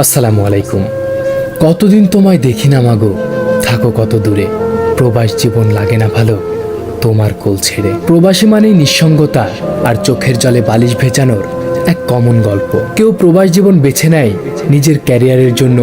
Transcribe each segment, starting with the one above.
আসসালামু আলাইকুম। কতদিন তোমায় দেখি না মাগো, থাকো কত দূরে। প্রবাস জীবন লাগে না ভালো তোমার কোল ছেড়ে। প্রবাসী মানেই নিঃসঙ্গতা আর চোখের জলে বালিশ ভেজানোর এক কমন গল্প। কেউ প্রবাস জীবন বেছে নেয় নিজের ক্যারিয়ারের জন্য,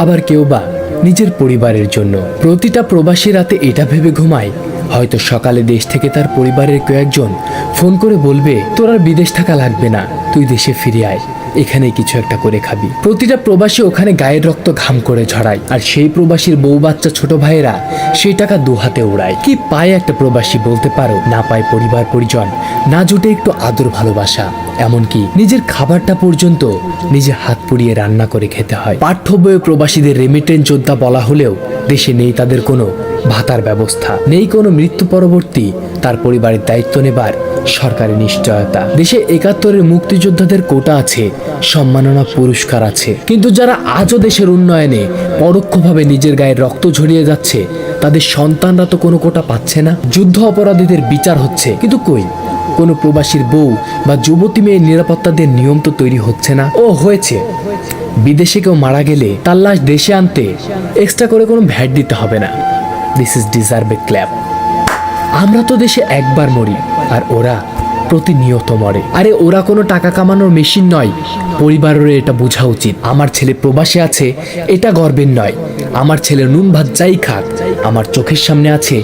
আবার কেউ বা নিজের পরিবারের জন্য। প্রতিটা প্রবাসী রাতে এটা ভেবে ঘুমায়, হয়তো সকালে দেশ থেকে তার পরিবারের কেউ একজন ফোন করে বলবে, তোর আর বিদেশ থাকা লাগবে না, তুই দেশে ফিরে আয়, এখানে কিছু একটা করে খাবি। প্রতিটা প্রবাসী ওখানে গায়ের রক্ত ঘাম করে ঝরায়, আর সেই প্রবাসীর বউ বাচ্চা ছোট ভাইয়েরা সেই টাকা দু হাতে ওড়ায়। কি পায় একটা প্রবাসী বলতে পারো? না পায় পরিবার পরিজন, না জুটে একটু আদর ভালোবাসা, এমনকি নিজের খাবারটা পর্যন্ত নিজে হাত পুড়িয়ে রান্না করে খেতে হয়। পাঠ্য বইয়ে প্রবাসীদের রেমিটেন্স যোদ্ধা বলা হলেও দেশে নেই তাদের কোনো ভাতার ব্যবস্থা, নেই কোনো মৃত্যু পরবর্তী তার পরিবারের দায়িত্ব নেবার সরকারি নিশ্চয়তা। দেশে ৭১-এর মুক্তিযোদ্ধাদের কোটা আছে, সম্মাননা পুরস্কার আছে, কিন্তু যারা আজও দেশের উন্নয়নে পরোক্ষভাবে নিজের গায়ে রক্ত ঝরিয়ে যাচ্ছে, তাদের সন্তানরা তো কোনো কোটা পাচ্ছে না। যুদ্ধ অপরাধীদের বিচার হচ্ছে, কিন্তু কই কোনো প্রবাসীর বউ বা যুবতী মেয়ের নিরাপত্তাদের নিয়ম তো তৈরি হচ্ছে না। ও হয়েছে, বিদেশে কেউ মারা গেলে তার লাশ দেশে আনতে এক্সট্রা করে কোনো ভ্যাট দিতে হবে না। This is deserve A clap. আমরা তো দেশে একবার মরি, আর ওরা প্রতিনিয়ত মরে। আরে ওরা কোনো টাকা কামানোর মেশিন নয়, পরিবারের এটা বোঝা উচিত। আমার ছেলে প্রবাসে আছে, এটা গর্বের নয়। আমার ছেলে নুন ভাত যাই খাক, আমার চোখের সামনে আছে,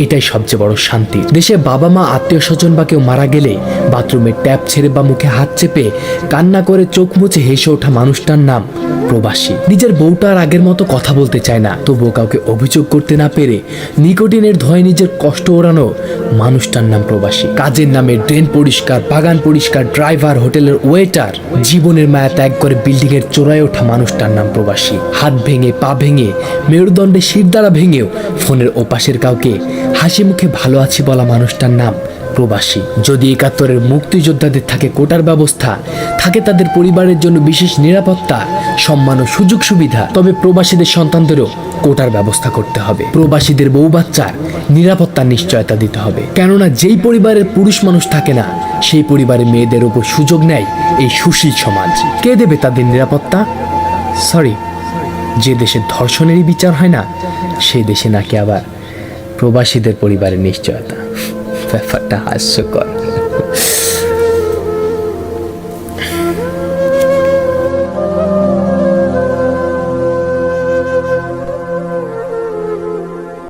এটাই সবচেয়ে বড় শান্তি। দেশে বাবা মা আত্মীয় স্বজন বা কেউ মারা গেলে বাথরুমে ট্যাপ ছেড়ে বা মুখে হাত চেপে কান্না করে চোখ মুছে হেসে ওঠা মানুষটার নাম প্রবাসী। নিজের বউটা আর আগের মতো কথা বলতে চায় না, তবুও কাউকে অভিযোগ করতে না পেরে নিকোটিনের ধোঁয়ায় নিজের কষ্ট ওড়ানো মানুষটার নাম প্রবাসী। কাজের নামে ড্রেন পরিষ্কার, বাগান পরিষ্কার, ড্রাইভার, হোটেলের ওয়েটার, জীবনের মায়া ত্যাগ করে বিল্ডিং এর চোরায় ওঠা মানুষটার নাম প্রবাসী। হাত ভেঙে, পা ভেঙে, মেরুদণ্ডে শিরদাঁড়া ভেঙেও ফোনের ওপাশের কাউকে হাসি মুখে ভালো আছি বলা মানুষটার নাম প্রবাসী। যদি ৭১-এর মুক্তিযোদ্ধাদের থাকে কোটার ব্যবস্থা, থাকে তাদের পরিবারের জন্য বিশেষ নিরাপত্তা, সম্মান ও সুযোগ সুবিধা, তবে প্রবাসীদের সন্তানদেরও কোটার ব্যবস্থা করতে হবে। প্রবাসীদের বউ বাচ্চার নিরাপত্তার নিশ্চয়তা দিতে হবে। কেননা যেই পরিবারের পুরুষ মানুষ থাকে না, সেই পরিবারের মেয়েদের উপর সুযোগ নেয় এই সুশীল সমাজ। কে দেবে তাদের নিরাপত্তা? সরি, যে দেশে ধর্ষণেরই বিচার হয় না, সেই দেশে নাকি আবার প্রবাসীদের পরিবারের নিশ্চয়তা। ব্যাপারটা হাস্যকর।